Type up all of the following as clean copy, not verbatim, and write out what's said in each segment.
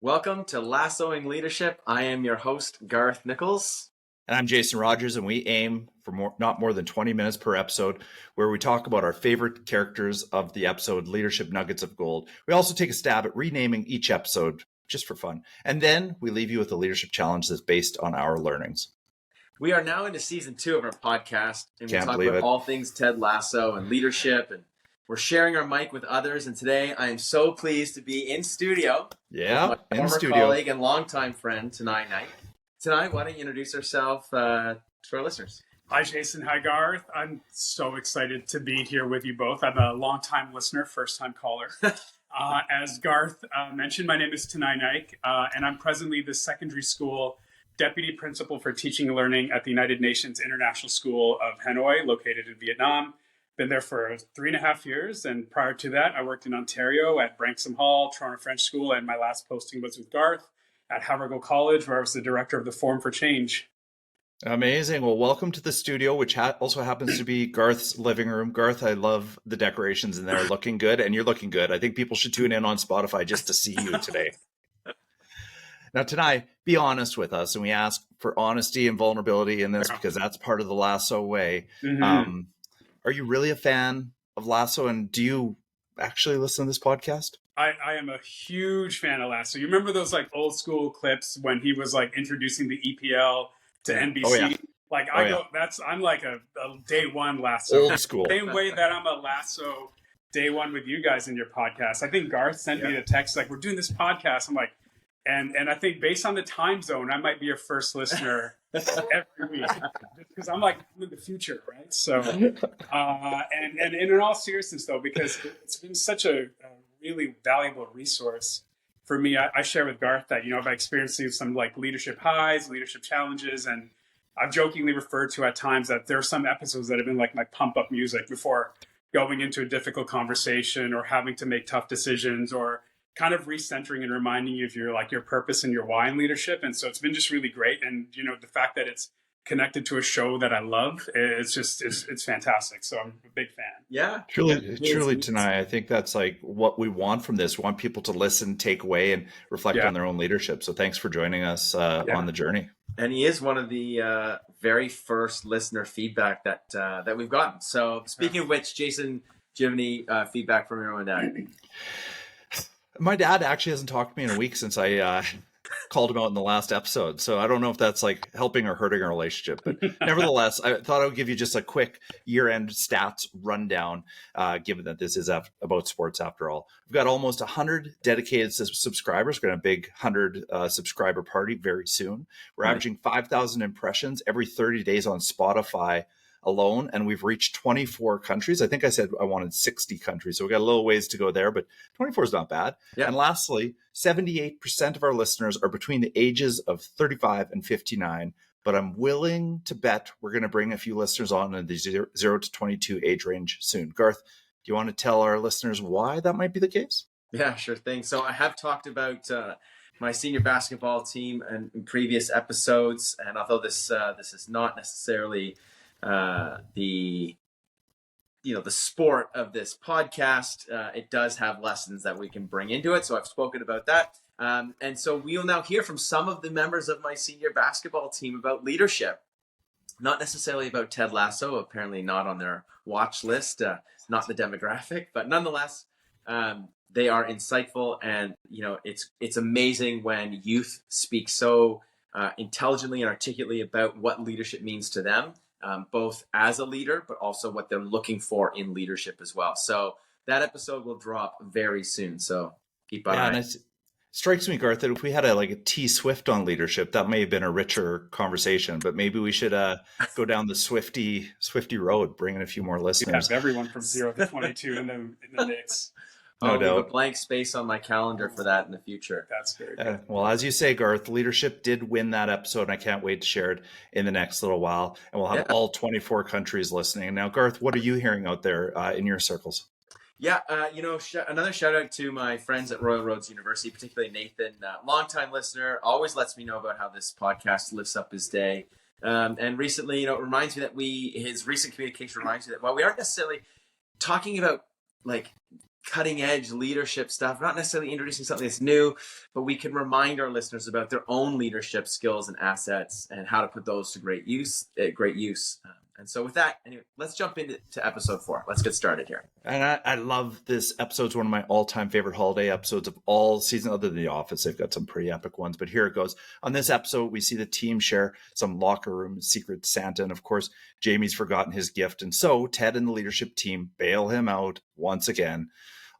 Welcome to Lassoing Leadership. I am your host, Garth Nichols. And I'm Jason Rogers, and we aim for not more than 20 minutes per episode, where we talk about our favorite characters of the episode, Leadership Nuggets of Gold. We also take a stab at renaming each episode just for fun. And then we leave you with a leadership challenge that's based on our learnings. We are now into season 2 of our podcast, and we Can't talk believe about it. all things Ted Lasso and leadership, and we're sharing our mic with others. And today I am so pleased to be in studio with my former colleague and longtime friend, Tanay Naik. Tanay, why don't you introduce yourself to our listeners? Hi, Jason. Hi, Garth. I'm so excited to be here with you both. I'm a longtime listener, first-time caller. As Garth mentioned, my name is Tanay Naik, and I'm presently the secondary school deputy principal for teaching and learning at the United Nations International School of Hanoi, located in Vietnam. Been there for 3.5 years, and prior to that, I worked in Ontario at Branksome Hall, Toronto French School, and my last posting was with Garth at Havergal College, where I was the director of the Forum for Change. Amazing. Well, welcome to the studio, which also happens to be Garth's living room. Garth, I love the decorations in there, looking good, and you're looking good. I think people should tune in on Spotify just to see you today. Now, tonight, be honest with us, and we ask for honesty and vulnerability in this because that's part of the Lasso way. Mm-hmm. Are you really a fan of Lasso, and do you actually listen to this podcast? I am a huge fan of Lasso. You remember those like old school clips when he was like introducing the EPL to NBC? Oh, yeah. Like I'm like a day one Lasso. Old school. Same way that I'm a Lasso day one with you guys in your podcast. I think Garth sent me a text like, we're doing this podcast. I'm like, and I think based on the time zone, I might be your first listener every week because I'm like in the future, right? So, and in all seriousness though, because it's been such a really valuable resource for me. I share with Garth that, I've experienced some like leadership highs, leadership challenges, and I've jokingly referred to at times that there are some episodes that have been like my pump up music before going into a difficult conversation or having to make tough decisions or kind of recentering and reminding you of your purpose and your why in leadership. And so it's been just really great. And, the fact that it's connected to a show that I love, it's fantastic. So I'm a big fan. Yeah. Truly tonight, I think that's like what we want from this. We want people to listen, take away, and reflect on their own leadership. So thanks for joining us on the journey. And he is one of the very first listener feedback that we've gotten. So speaking of which, Jason, do you have any feedback from your own dad? My dad actually hasn't talked to me in a week since I called him out in the last episode. So I don't know if that's like helping or hurting our relationship. But nevertheless, I thought I would give you just a quick year-end stats rundown, given that this is about sports after all. We've got almost 100 dedicated subscribers. We're going to have a big 100 subscriber party very soon. We're averaging 5,000 impressions every 30 days on Spotify alone, and we've reached 24 countries. I think I said I wanted 60 countries, so we got a little ways to go there, but 24 is not bad. Yeah. And lastly, 78% of our listeners are between the ages of 35 and 59, but I'm willing to bet we're going to bring a few listeners on in the 0 to 22 age range soon. Garth, do you want to tell our listeners why that might be the case? Yeah, sure thing. So I have talked about my senior basketball team in previous episodes, and although this is not necessarily the sport of this podcast, it does have lessons that we can bring into it. So I've spoken about that. And so we will now hear from some of the members of my senior basketball team about leadership, not necessarily about Ted Lasso, apparently not on their watch list, not the demographic, but nonetheless, they are insightful. And, it's amazing when youth speak so intelligently and articulately about what leadership means to them. Both as a leader, but also what they're looking for in leadership as well. So that episode will drop very soon. So keep an eye. And it strikes me, Garth, that if we had a T Swift on leadership, that may have been a richer conversation. But maybe we should go down the Swifty road, bring in a few more listeners. Have everyone from 0 to 22 in the mix. I'll leave a blank space on my calendar for that in the future. That's great. Well, as you say, Garth, leadership did win that episode, and I can't wait to share it in the next little while. And we'll have all 24 countries listening. Now, Garth, what are you hearing out there in your circles? Yeah, another shout out to my friends at Royal Roads University, particularly Nathan, longtime listener, always lets me know about how this podcast lifts up his day. And recently, it reminds me that his recent communication reminds me that while we aren't necessarily talking about cutting edge leadership stuff, not necessarily introducing something that's new, but we can remind our listeners about their own leadership skills and assets and how to put those to great use. And so with that, anyway, let's jump into episode 4. Let's get started here. And I love this episode. It's one of my all-time favorite holiday episodes of all season, other than The Office. They've got some pretty epic ones, but here it goes. On this episode, we see the team share some locker room secret Santa, and of course, Jamie's forgotten his gift, and so Ted and the leadership team bail him out once again.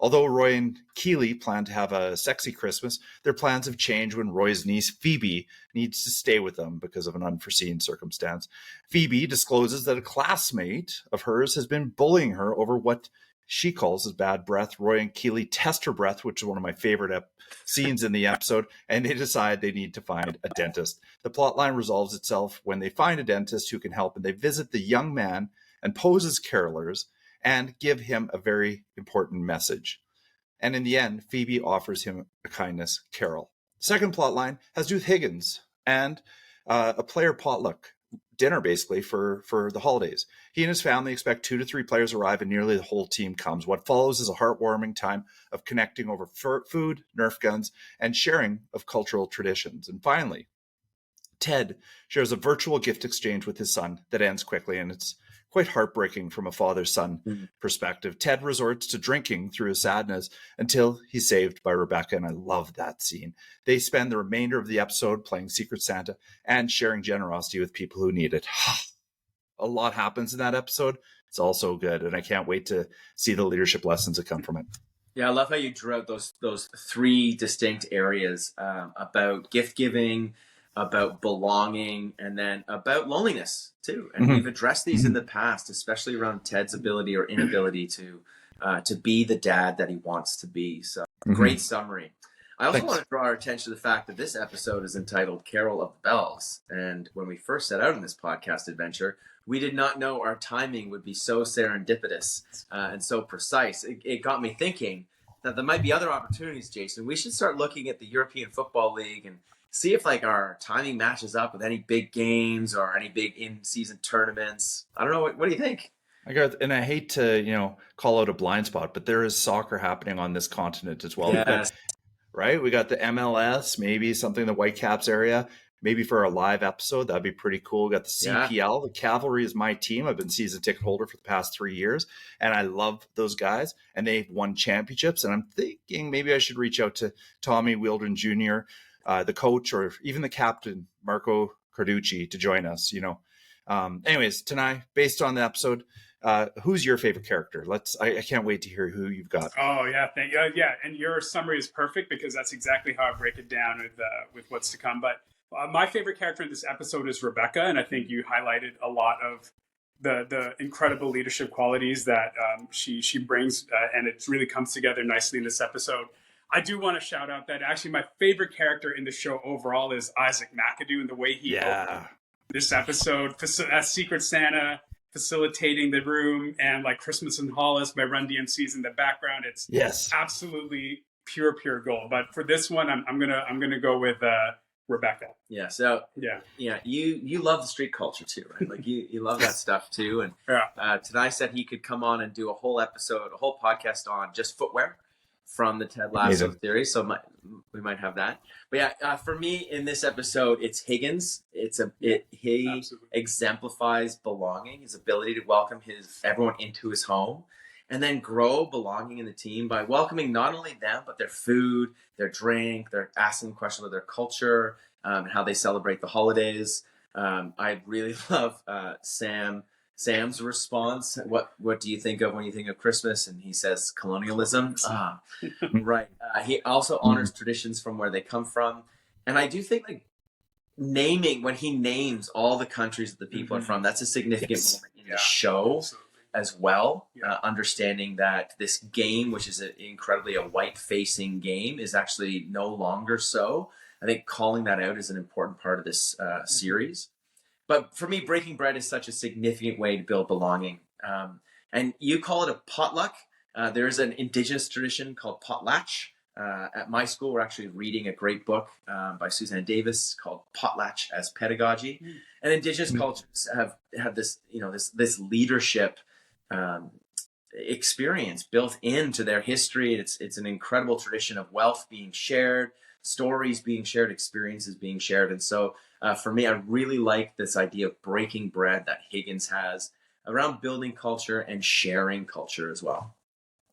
Although Roy and Keely plan to have a sexy Christmas, their plans have changed when Roy's niece, Phoebe, needs to stay with them because of an unforeseen circumstance. Phoebe discloses that a classmate of hers has been bullying her over what she calls as bad breath. Roy and Keely test her breath, which is one of my favorite scenes in the episode, and they decide they need to find a dentist. The plotline resolves itself when they find a dentist who can help, and they visit the young man and pose as carolers and give him a very important message. And in the end, Phoebe offers him a kindness carol. Second plot line has to do with Higgins and a player potluck dinner, basically, for the holidays. He and his family expect 2 to 3 players arrive, and nearly the whole team comes. What follows is a heartwarming time of connecting over food, Nerf guns, and sharing of cultural traditions. And finally, Ted shares a virtual gift exchange with his son that ends quickly, and it's quite heartbreaking from a father-son perspective. Ted resorts to drinking through his sadness until he's saved by Rebecca, and I love that scene. They spend the remainder of the episode playing Secret Santa and sharing generosity with people who need it. A lot happens in that episode. It's all so good, and I can't wait to see the leadership lessons that come from it. Yeah, I love how you drew out those 3 distinct areas about gift giving, about belonging, and then about loneliness too. And we've addressed these in the past, especially around Ted's ability or inability to be the dad that he wants to be. So great summary. I also want to draw our attention to the fact that this episode is entitled Carol of the Bells. And when we first set out on this podcast adventure, we did not know our timing would be so serendipitous and so precise. It got me thinking that there might be other opportunities, Jason. We should start looking at the European Football League and see if like our timing matches up with any big games or any big in-season tournaments. I don't know. What do you think? I hate to, call out a blind spot, but there is soccer happening on this continent as well. Yes. Right? We got the MLS, maybe something in the Whitecaps area, maybe for a live episode. That'd be pretty cool. We got the CPL. The Cavalry is my team. I've been season ticket holder for the past 3 years, and I love those guys, and they've won championships. And I'm thinking maybe I should reach out to Tommy Wheeldon Jr., the coach, or even the captain, Marco Carducci, to join us, Anyways, Tanay, based on the episode, who's your favorite character? I can't wait to hear who you've got. Oh yeah, thank you. Yeah, and your summary is perfect because that's exactly how I break it down with what's to come. But my favorite character in this episode is Rebecca, and I think you highlighted a lot of the incredible leadership qualities that she brings, and it really comes together nicely in this episode. I do want to shout out that actually my favorite character in the show overall is Isaac McAdoo, and the way he opened this episode as Secret Santa, facilitating the room, and like Christmas in Hollis by Run DMC's in the background. It's absolutely pure gold. But for this one, I'm gonna go with Rebecca. Yeah. So you love the street culture too, right? Like you love that stuff too. And Tanay said he could come on and do a whole podcast on just footwear from the Ted Lasso theory. So we might have that. But for me in this episode, it's Higgins. He exemplifies belonging, his ability to welcome everyone into his home, and then grow belonging in the team by welcoming not only them, but their food, their drink, they're asking questions about their culture, how they celebrate the holidays. I really love Sam's response. What do you think of when you think of Christmas? And he says colonialism. Right. He also honors traditions from where they come from. And I do think like when he names all the countries that the people are from, that's a significant moment in the show. Absolutely. As well, understanding that this game, which is incredibly a white-facing game, is actually no longer so. I think calling that out is an important part of this series. But for me, breaking bread is such a significant way to build belonging. And you call it a potluck. There's an indigenous tradition called potlatch. At my school, we're actually reading a great book by Suzanne Davis called Potlatch as Pedagogy. And indigenous cultures have this, this leadership experience built into their history. It's an incredible tradition of wealth being shared, stories being shared, experiences being shared. And so for me, I really like this idea of breaking bread that Higgins has around building culture and sharing culture as well.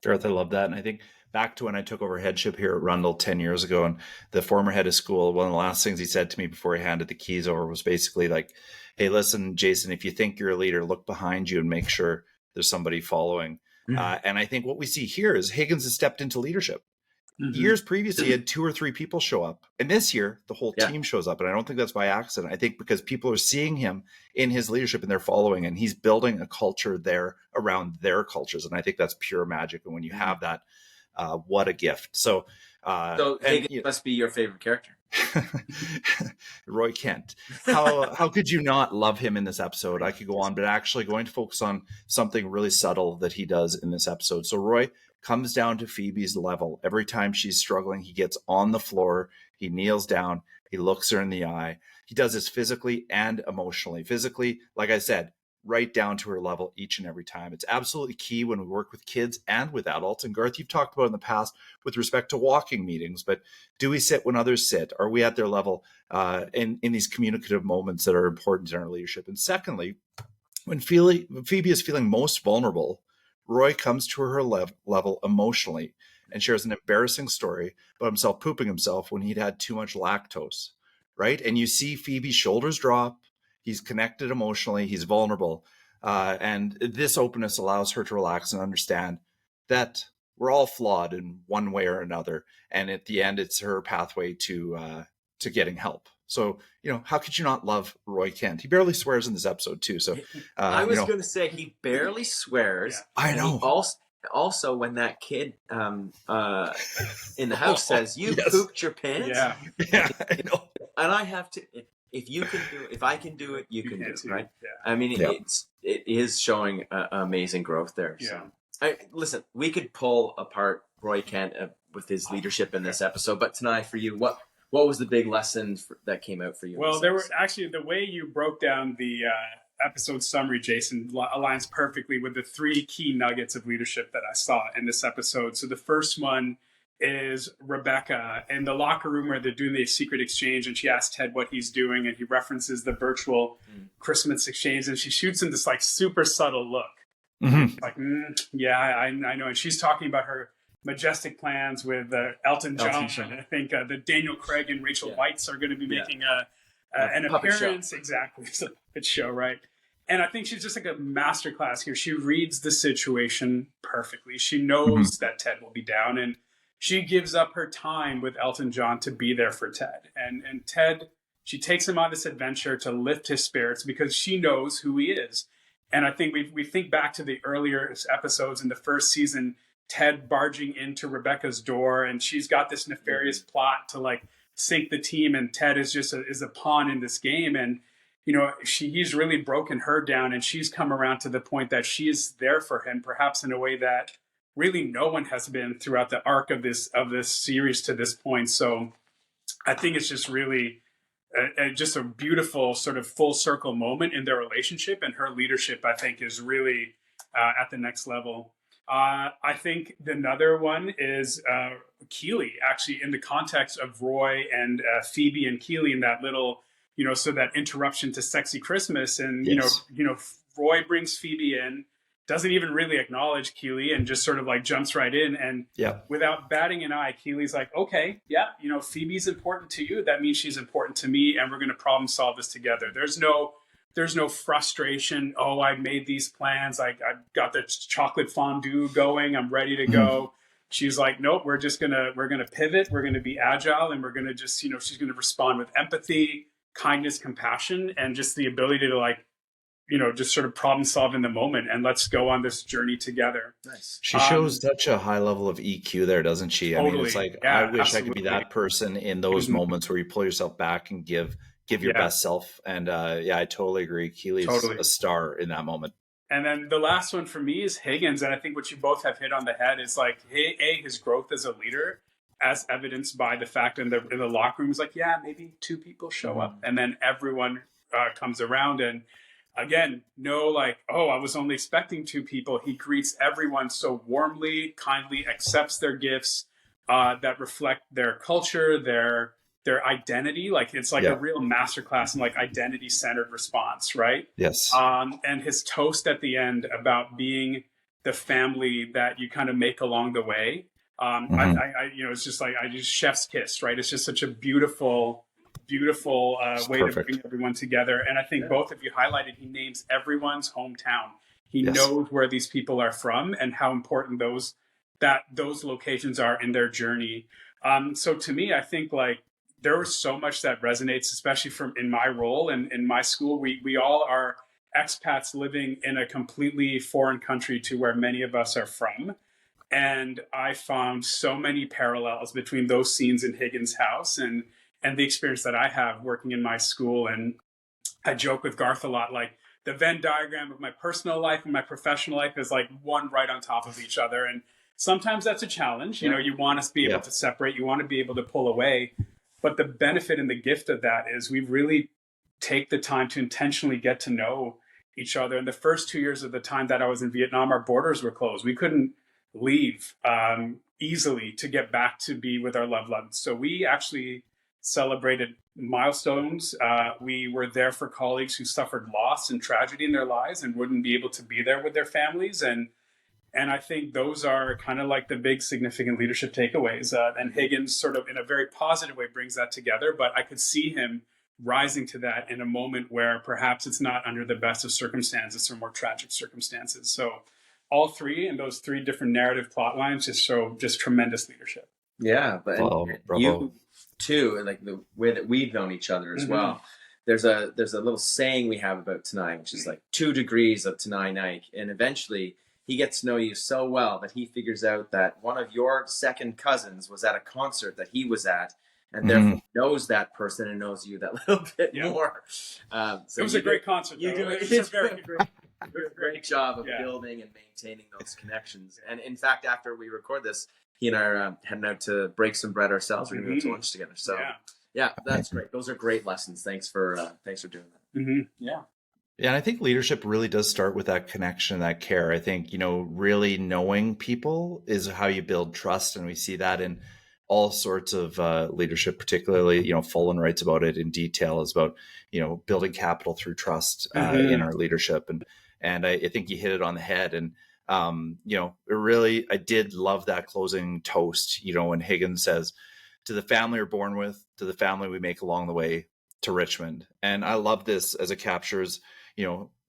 Gareth, I love that. And I think back to when I took over headship here at Rundle 10 years ago, and the former head of school, one of the last things he said to me before he handed the keys over was basically like, hey, listen, Jason, if you think you're a leader, look behind you and make sure there's somebody following. And I think what we see here is Higgins has stepped into leadership. Years previously, he had 2 or 3 people show up. And this year, the whole team shows up. And I don't think that's by accident. I think because people are seeing him in his leadership and they're following, and he's building a culture there around their cultures. And I think that's pure magic. And when you have that, what a gift. So Higgins must be your favorite character. Roy Kent. How could you not love him in this episode? I could go on, but actually going to focus on something really subtle that he does in this episode. So Roy comes down to Phoebe's level. Every time she's struggling, he gets on the floor, he kneels down, he looks her in the eye. He does this physically and emotionally. Physically, like I said, right down to her level each and every time. It's absolutely key when we work with kids and with adults. And Garth, you've talked about in the past with respect to walking meetings, but do we sit when others sit? Are we at their level in these communicative moments that are important in our leadership? And secondly, when Phoebe is feeling most vulnerable, Roy comes to her level emotionally and shares an embarrassing story about himself pooping himself when he'd had too much lactose, right? And you see Phoebe's shoulders drop. He's connected emotionally. He's vulnerable. And this openness allows her to relax and understand that we're all flawed in one way or another. And at the end, it's her pathway to getting help. So, how could you not love Roy Kent? He barely swears in this episode too. So I was going to say he barely swears. Yeah. I know. Also, when that kid in the house says, "You pooped your pants," yeah, I know. And I have to. If I can do it, you can do it, right? Yeah. I mean, it is showing amazing growth there. Yeah. So, listen, we could pull apart Roy Kent with his leadership in this episode, but tonight for you, what was the big lesson that came out for you? Well, there were actually the way you broke down the episode summary, Jason, aligns perfectly with the 3 key nuggets of leadership that I saw in this episode. So the first one is Rebecca in the locker room where they're doing the secret exchange, and she asks Ted what he's doing, and he references the virtual Christmas exchange, and she shoots him this like super subtle look. Like, yeah, I know. And she's talking about her majestic plans with Elton John. I think the Daniel Craig and Rachel Weisz are going to be making an appearance. Show. Exactly. It's a puppet show, right? And I think she's just like a masterclass here. She reads the situation perfectly. She knows that Ted will be down, and she gives up her time with Elton John to be there for Ted. And Ted, she takes him on this adventure to lift his spirits because she knows who he is. And I think we think back to the earlier episodes in the first season, Ted barging into Rebecca's door, and she's got this nefarious plot to like sink the team, and Ted is just is a pawn in this game. And he's really broken her down, and she's come around to the point that she is there for him, perhaps in a way that really no one has been throughout the arc of this series to this point. So I think it's just really just a beautiful sort of full circle moment in their relationship, and her leadership, I think, is really at the next level. I think another one is Keely, actually, in the context of Roy and Phoebe and Keely in that little, so that interruption to Sexy Christmas. And, Roy brings Phoebe in, doesn't even really acknowledge Keely, and just sort of like jumps right in. And without batting an eye, Keely's like, okay, Phoebe's important to you. That means she's important to me, and we're going to problem solve this together. There's no frustration. Oh, I made these plans. I got the chocolate fondue going. I'm ready to go. She's like, nope, we're going to pivot. We're going to be agile, and we're going to just, she's going to respond with empathy, kindness, compassion, and just the ability to like, just sort of problem solve in the moment, and let's go on this journey together. Nice. She shows such a high level of EQ there, doesn't she? Totally. I mean, it's like, I wish I could be that person in those moments where you pull yourself back and give your best self. And I totally agree. Keely's a star in that moment. And then the last one for me is Higgins. And I think what you both have hit on the head is like, his growth as a leader, as evidenced by the fact in the locker room is like, maybe 2 people show up, and then everyone comes around. And again, no, like, oh, I was only expecting two people. He greets everyone so warmly, kindly, accepts their gifts that reflect their culture, their identity. Like it's like a real masterclass in like identity centered response, right? Yes. And his toast at the end about being the family that you kind of make along the way. It's just like I just chef's kiss, right? It's just such a beautiful way Perfect. to bring everyone together. And I think both of you highlighted he names everyone's hometown. He knows where these people are from and how important those locations are in their journey. So to me, I think like there was so much that resonates, especially from in my role and in my school. We all are expats living in a completely foreign country to where many of us are from. And I found so many parallels between those scenes in Higgins' house and the experience that I have working in my school. And I joke with Garth a lot, like the Venn diagram of my personal life and my professional life is like one right on top of each other. And sometimes that's a challenge. You know, you want to be able to separate, you want to be able to pull away. But the benefit and the gift of that is we really take the time to intentionally get to know each other. In the first 2 years of the time that I was in Vietnam, our borders were closed. We couldn't leave easily to get back to be with our loved ones. So we actually celebrated milestones. We were there for colleagues who suffered loss and tragedy in their lives and wouldn't be able to be there with their families. And I think those are kind of like the big significant leadership takeaways. And Higgins sort of in a very positive way brings that together. But I could see him rising to that in a moment where perhaps it's not under the best of circumstances or more tragic circumstances. So all three and those three different narrative plot lines just show just tremendous leadership. Yeah, but you too, like the way that we've known each other as well. There's a little saying we have about Tanay, which is like 2 degrees of Tanay Naik, and eventually he gets to know you so well that he figures out that one of your second cousins was at a concert that he was at, and therefore knows that person and knows you that little bit more. So it was a great concert. You do a great job of building and maintaining those connections. And in fact, after we record this, he and I are heading out to break some bread ourselves. We're going to go to lunch together. So that's great. Those are great lessons. Thanks for doing that. Yeah. Yeah, and I think leadership really does start with that connection, that care. I think, really knowing people is how you build trust. And we see that in all sorts of leadership, particularly, Fullen writes about it in detail, is about, building capital through trust in our leadership. And I think you hit it on the head. And, I did love that closing toast, when Higgins says, to the family we're born with, to the family we make along the way, to Richmond. And I love this as it captures,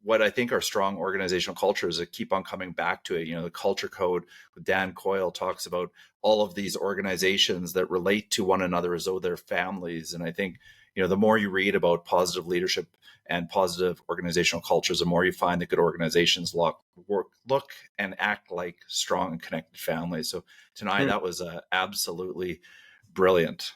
what I think are strong organizational cultures that keep on coming back to it. The culture code with Dan Coyle talks about all of these organizations that relate to one another as though they're families. And I think, the more you read about positive leadership and positive organizational cultures, the more you find that good organizations look and act like strong and connected families. So tonight, that was absolutely brilliant.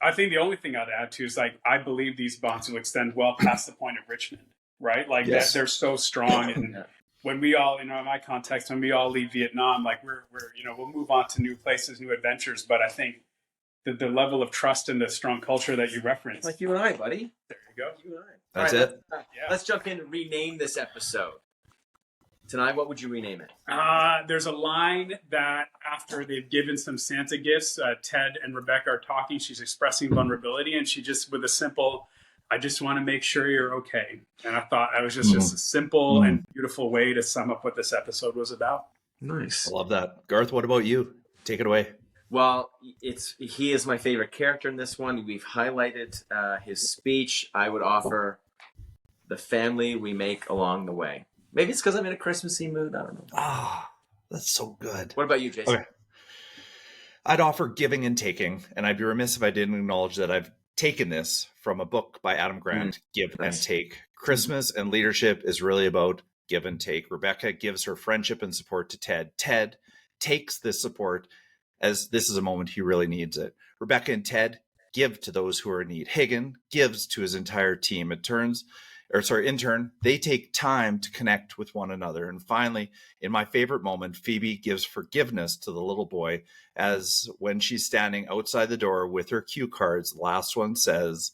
I think the only thing I'd add to is like, I believe these bonds will extend well past the point of Richmond, right? Like that they're so strong. And when we all, in my context, when we all leave Vietnam, like we're we'll move on to new places, new adventures. But I think the level of trust and the strong culture that you referenced. Like you and I, buddy. There you go. You and I. That's it. Let's jump in and rename this episode. Tonight, what would you rename it? There's a line that after they've given some Santa gifts, Ted and Rebecca are talking. She's expressing vulnerability, and she just, with a simple, I just want to make sure you're okay. And I thought that was just a simple and beautiful way to sum up what this episode was about. Nice. I love that. Garth, what about you? Take it away. Well, he is my favorite character in this one. We've highlighted his speech. I would offer the family we make along the way. Maybe it's because I'm in a Christmassy mood. I don't know. That's so good. What about you, Jason? Okay. I'd offer giving and taking, and I'd be remiss if I didn't acknowledge that I've taken this from a book by Adam Grant, Give and Take. Christmas and leadership is really about give and take. Rebecca gives her friendship and support to Ted. Ted takes this support as this is a moment he really needs it. Rebecca and Ted give to those who are in need. Higgins gives to his entire team. In turn, they take time to connect with one another. And finally, in my favorite moment, Phoebe gives forgiveness to the little boy, as when she's standing outside the door with her cue cards, the last one says,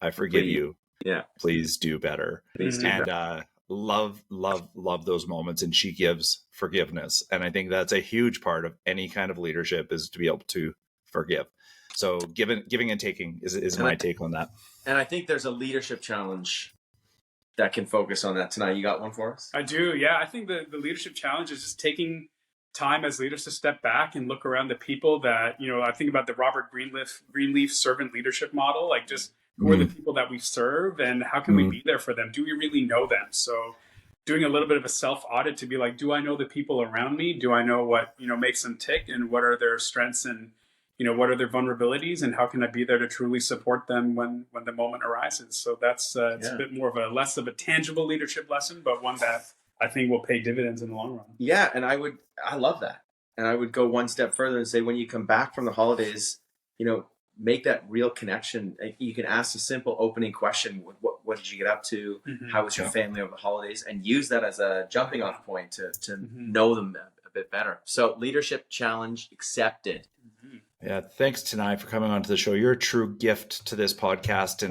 I forgive you, Yeah. Please do better. Please do And better. love those moments. And she gives forgiveness. And I think that's a huge part of any kind of leadership, is to be able to forgive. So giving and taking is my take on that. And I think there's a leadership challenge that can focus on that tonight. You got one for us? I do. Yeah. I think the leadership challenge is just taking time as leaders to step back and look around the people that, I think about the Robert Greenleaf servant leadership model, like just who are the people that we serve and how can we be there for them? Do we really know them? So doing a little bit of a self audit to be like, do I know the people around me? Do I know what, makes them tick, and what are their strengths, and, what are their vulnerabilities, and how can I be there to truly support them when the moment arises? So that's, it's a bit more of less of a tangible leadership lesson, but one that I think will pay dividends in the long run. Yeah. And I love that. And I would go one step further and say, when you come back from the holidays, make that real connection. You can ask a simple opening question. What did you get up to? How was your family over the holidays? And use that as a jumping off point to know them a bit better. So leadership challenge accepted. Yeah, thanks, Tanay, for coming onto the show. You're a true gift to this podcast,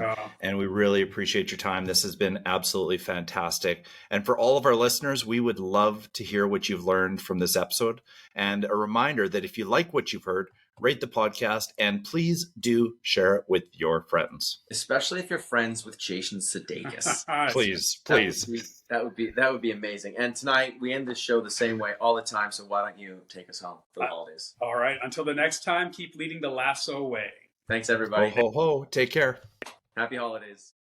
and we really appreciate your time. This has been absolutely fantastic. And for all of our listeners, we would love to hear what you've learned from this episode. And a reminder that if you like what you've heard, rate the podcast, and please do share it with your friends. Especially if you're friends with Jason Sudeikis. Please. That would be amazing. And tonight we end this show the same way all the time. So why don't you take us home for the holidays? All right. Until the next time, keep leading the lasso way. Thanks, everybody. Ho, ho, ho. Take care. Happy holidays.